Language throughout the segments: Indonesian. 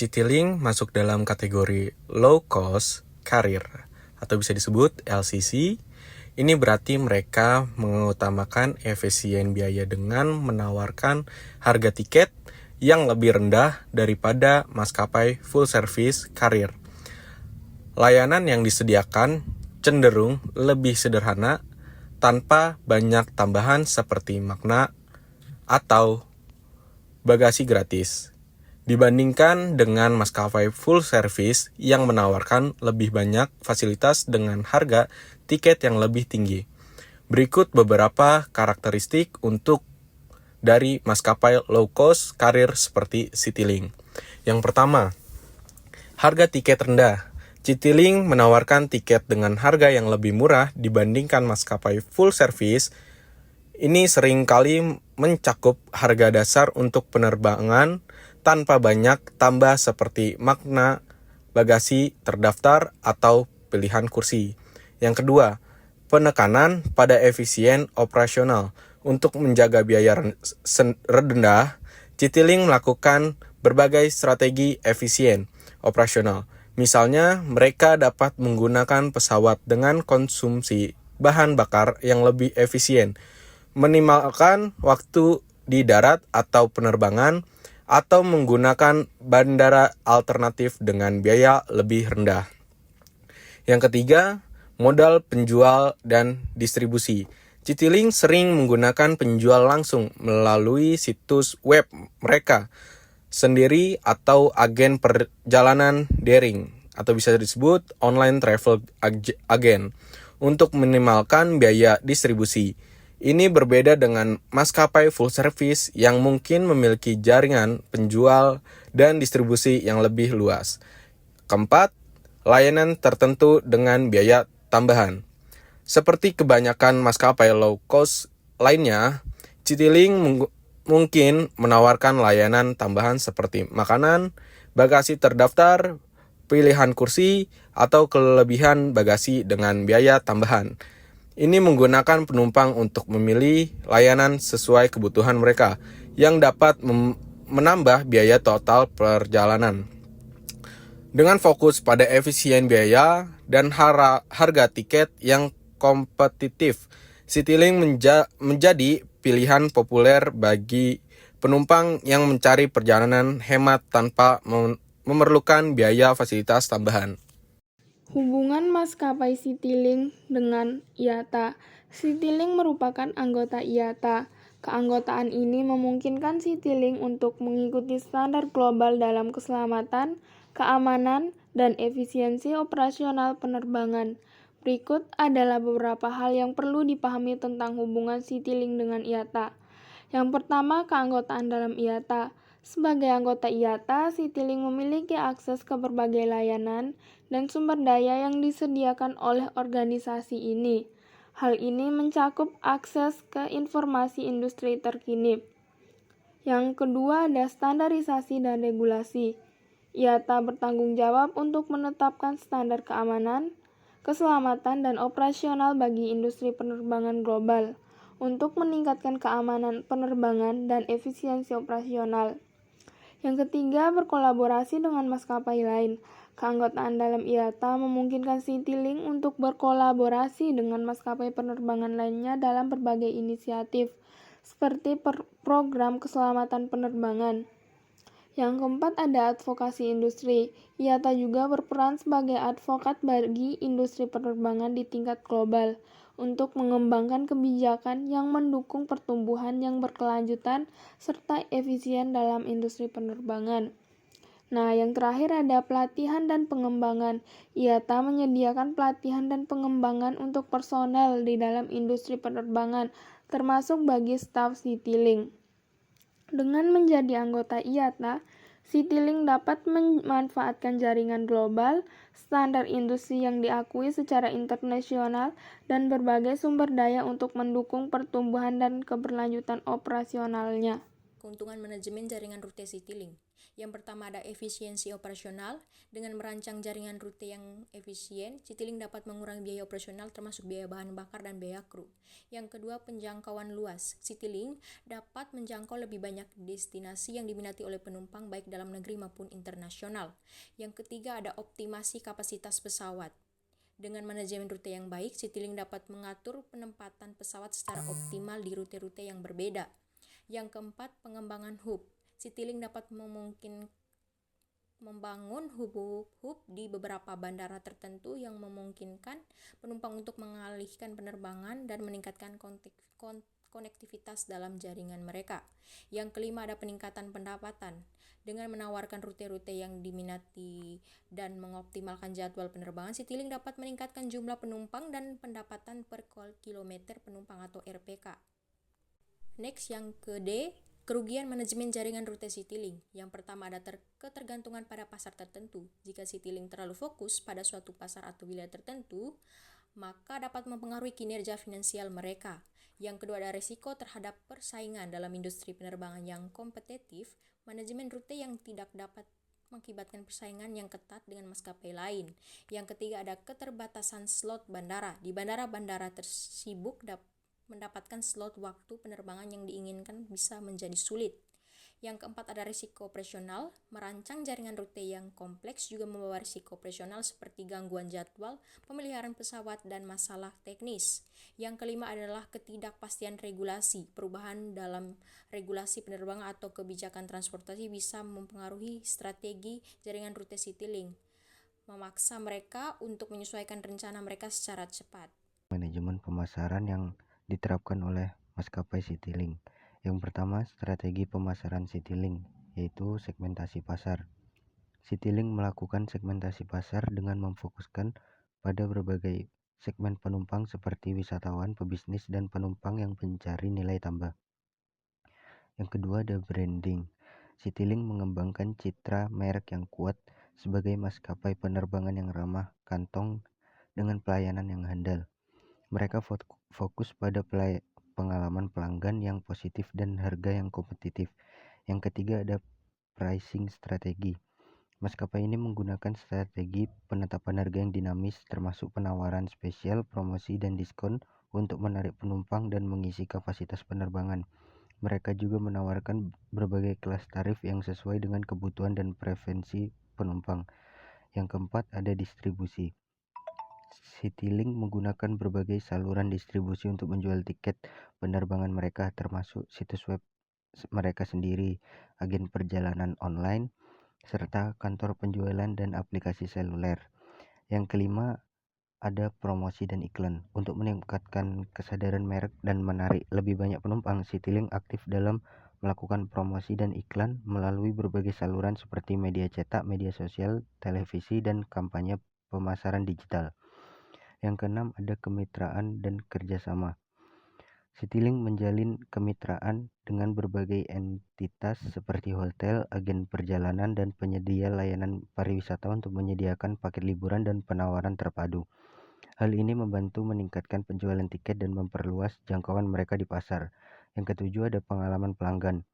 Citylink masuk dalam kategori low cost carrier atau bisa disebut LCC. Ini berarti mereka mengutamakan efisien biaya dengan menawarkan harga tiket yang lebih rendah daripada maskapai full service carrier. Layanan yang disediakan cenderung lebih sederhana tanpa banyak tambahan seperti makna atau bagasi gratis, dibandingkan dengan maskapai full service yang menawarkan lebih banyak fasilitas dengan harga tiket yang lebih tinggi. Berikut beberapa karakteristik dari maskapai low cost carrier seperti Citylink. Yang pertama, harga tiket rendah. Citylink menawarkan tiket dengan harga yang lebih murah dibandingkan maskapai full service. Ini seringkali mencakup harga dasar untuk penerbangan tanpa banyak tambah seperti makna, bagasi terdaftar, atau pilihan kursi. Yang kedua, penekanan pada efisien operasional. Untuk menjaga biaya rendah, Citylink melakukan berbagai strategi efisien operasional. Misalnya, mereka dapat menggunakan pesawat dengan konsumsi bahan bakar yang lebih efisien, minimalkan waktu di darat atau penerbangan, atau menggunakan bandara alternatif dengan biaya lebih rendah. Yang ketiga, modal penjual dan distribusi. Citylink sering menggunakan penjual langsung melalui situs web mereka sendiri atau agen perjalanan daring atau bisa disebut online travel agent untuk meminimalkan biaya distribusi. Ini berbeda dengan maskapai full service yang mungkin memiliki jaringan penjual dan distribusi yang lebih luas. Keempat, layanan tertentu dengan biaya tambahan. Seperti kebanyakan maskapai low cost lainnya, Citylink mungkin menawarkan layanan tambahan seperti makanan, bagasi terdaftar, pilihan kursi, atau kelebihan bagasi dengan biaya tambahan. Ini menggunakan penumpang untuk memilih layanan sesuai kebutuhan mereka, yang dapat menambah biaya total perjalanan. Dengan fokus pada efisien biaya dan harga tiket yang kompetitif, Citylink menjadi pilihan populer bagi penumpang yang mencari perjalanan hemat tanpa memerlukan biaya fasilitas tambahan. Hubungan maskapai Citylink dengan IATA. Citylink merupakan anggota IATA. Keanggotaan ini memungkinkan Citylink untuk mengikuti standar global dalam keselamatan, keamanan, dan efisiensi operasional penerbangan. Berikut adalah beberapa hal yang perlu dipahami tentang hubungan Citylink dengan IATA. Yang pertama, keanggotaan dalam IATA. Sebagai anggota IATA, Citylink memiliki akses ke berbagai layanan dan sumber daya yang disediakan oleh organisasi ini. Hal ini mencakup akses ke informasi industri terkini. Yang kedua ada standarisasi dan regulasi. IATA bertanggung jawab untuk menetapkan standar keamanan, keselamatan, dan operasional bagi industri penerbangan global untuk meningkatkan keamanan penerbangan dan efisiensi operasional. Yang ketiga, berkolaborasi dengan maskapai lain. Keanggotaan dalam IATA memungkinkan Citylink untuk berkolaborasi dengan maskapai penerbangan lainnya dalam berbagai inisiatif, seperti program keselamatan penerbangan. Yang keempat ada advokasi industri. IATA juga berperan sebagai advokat bagi industri penerbangan di tingkat global untuk mengembangkan kebijakan yang mendukung pertumbuhan yang berkelanjutan serta efisien dalam industri penerbangan. Nah, yang terakhir ada pelatihan dan pengembangan. IATA menyediakan pelatihan dan pengembangan untuk personel di dalam industri penerbangan, termasuk bagi staf Citylink. Dengan menjadi anggota IATA, Citylink dapat memanfaatkan jaringan global, standar industri yang diakui secara internasional, dan berbagai sumber daya untuk mendukung pertumbuhan dan keberlanjutan operasionalnya. Keuntungan manajemen jaringan rute Citylink. Yang pertama ada efisiensi operasional. Dengan merancang jaringan rute yang efisien, Citylink dapat mengurangi biaya operasional termasuk biaya bahan bakar dan biaya kru. Yang kedua, penjangkauan luas. Citylink dapat menjangkau lebih banyak destinasi yang diminati oleh penumpang baik dalam negeri maupun internasional. Yang ketiga ada optimasi kapasitas pesawat. Dengan manajemen rute yang baik, Citylink dapat mengatur penempatan pesawat secara optimal di rute-rute yang berbeda. Yang keempat, pengembangan hub. Citylink dapat membangun hub di beberapa bandara tertentu yang memungkinkan penumpang untuk mengalihkan penerbangan dan meningkatkan konektivitas dalam jaringan mereka. Yang kelima ada peningkatan pendapatan. Dengan menawarkan rute-rute yang diminati dan mengoptimalkan jadwal penerbangan, Citylink dapat meningkatkan jumlah penumpang dan pendapatan per kilometer penumpang atau RPK. Next, yang ke-D, kerugian manajemen jaringan rute Citylink. Yang pertama ada ketergantungan pada pasar tertentu. Jika Citylink terlalu fokus pada suatu pasar atau wilayah tertentu, maka dapat mempengaruhi kinerja finansial mereka. Yang kedua ada risiko terhadap persaingan dalam industri penerbangan yang kompetitif. Manajemen rute yang tidak dapat mengakibatkan persaingan yang ketat dengan maskapai lain. Yang ketiga ada keterbatasan slot bandara. Di bandara-bandara tersibuk mendapatkan slot waktu penerbangan yang diinginkan bisa menjadi sulit. Yang keempat ada risiko operasional. Merancang jaringan rute yang kompleks juga membawa risiko operasional seperti gangguan jadwal, pemeliharaan pesawat, dan masalah teknis. Yang kelima adalah ketidakpastian regulasi. Perubahan dalam regulasi penerbangan atau kebijakan transportasi bisa mempengaruhi strategi jaringan rute Citylink, memaksa mereka untuk menyesuaikan rencana mereka secara cepat. Manajemen pemasaran yang diterapkan oleh maskapai Citylink. Yang pertama, strategi pemasaran Citylink, yaitu segmentasi pasar. Citylink melakukan segmentasi pasar dengan memfokuskan pada berbagai segmen penumpang seperti wisatawan, pebisnis, dan penumpang yang mencari nilai tambah. Yang kedua ada branding. Citylink mengembangkan citra merek yang kuat sebagai maskapai penerbangan yang ramah kantong dengan pelayanan yang handal. Mereka fokus pada pengalaman pelanggan yang positif dan harga yang kompetitif. Yang ketiga ada pricing strategi. Maskapai ini menggunakan strategi penetapan harga yang dinamis termasuk penawaran spesial, promosi, dan diskon untuk menarik penumpang dan mengisi kapasitas penerbangan. Mereka juga menawarkan berbagai kelas tarif yang sesuai dengan kebutuhan dan preferensi penumpang. Yang keempat ada distribusi. Citylink menggunakan berbagai saluran distribusi untuk menjual tiket penerbangan mereka, termasuk situs web mereka sendiri, agen perjalanan online, serta kantor penjualan dan aplikasi seluler. Yang kelima, ada promosi dan iklan. Untuk meningkatkan kesadaran merek dan menarik lebih banyak penumpang, Citylink aktif dalam melakukan promosi dan iklan melalui berbagai saluran seperti media cetak, media sosial, televisi, dan kampanye pemasaran digital. Yang keenam ada kemitraan dan kerjasama. Citylink menjalin kemitraan dengan berbagai entitas seperti hotel, agen perjalanan, dan penyedia layanan pariwisata untuk menyediakan paket liburan dan penawaran terpadu. Hal ini membantu meningkatkan penjualan tiket dan memperluas jangkauan mereka di pasar. Yang ketujuh ada pengalaman pelanggan.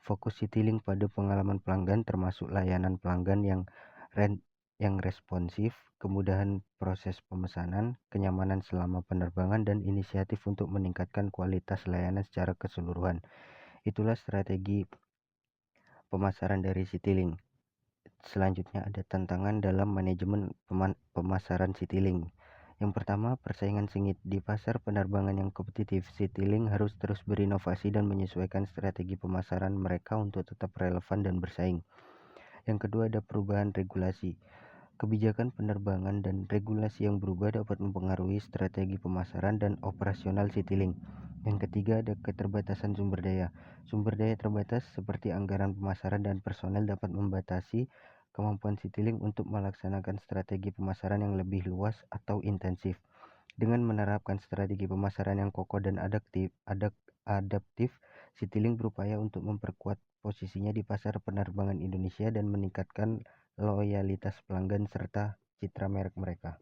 Fokus Citylink pada pengalaman pelanggan termasuk layanan pelanggan yang responsif, kemudahan proses pemesanan, kenyamanan selama penerbangan, dan inisiatif untuk meningkatkan kualitas layanan secara keseluruhan. Itulah strategi pemasaran dari Citylink. Selanjutnya ada tantangan dalam manajemen pemasaran Citylink. Yang pertama, persaingan sengit. Di pasar penerbangan yang kompetitif, Citylink harus terus berinovasi dan menyesuaikan strategi pemasaran mereka untuk tetap relevan dan bersaing. Yang kedua ada perubahan regulasi. Kebijakan penerbangan dan regulasi yang berubah dapat mempengaruhi strategi pemasaran dan operasional Citylink. Yang ketiga ada keterbatasan sumber daya. Sumber daya terbatas seperti anggaran pemasaran dan personel dapat membatasi kemampuan Citylink untuk melaksanakan strategi pemasaran yang lebih luas atau intensif. Dengan menerapkan strategi pemasaran yang kokoh dan adaptif, Citylink berupaya untuk memperkuat posisinya di pasar penerbangan Indonesia dan meningkatkan loyalitas pelanggan serta citra merek mereka.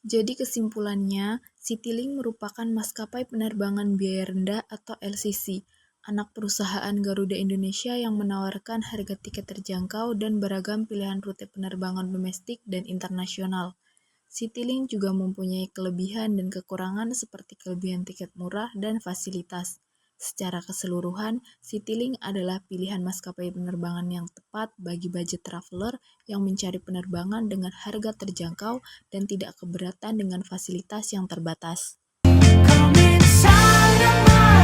Jadi kesimpulannya, Citylink merupakan maskapai penerbangan biaya rendah atau LCC. anak perusahaan Garuda Indonesia yang menawarkan harga tiket terjangkau dan beragam pilihan rute penerbangan domestik dan internasional. Citylink juga mempunyai kelebihan dan kekurangan seperti kelebihan tiket murah dan fasilitas. Secara keseluruhan, Citylink adalah pilihan maskapai penerbangan yang tepat bagi budget traveler yang mencari penerbangan dengan harga terjangkau dan tidak keberatan dengan fasilitas yang terbatas. Come inside of my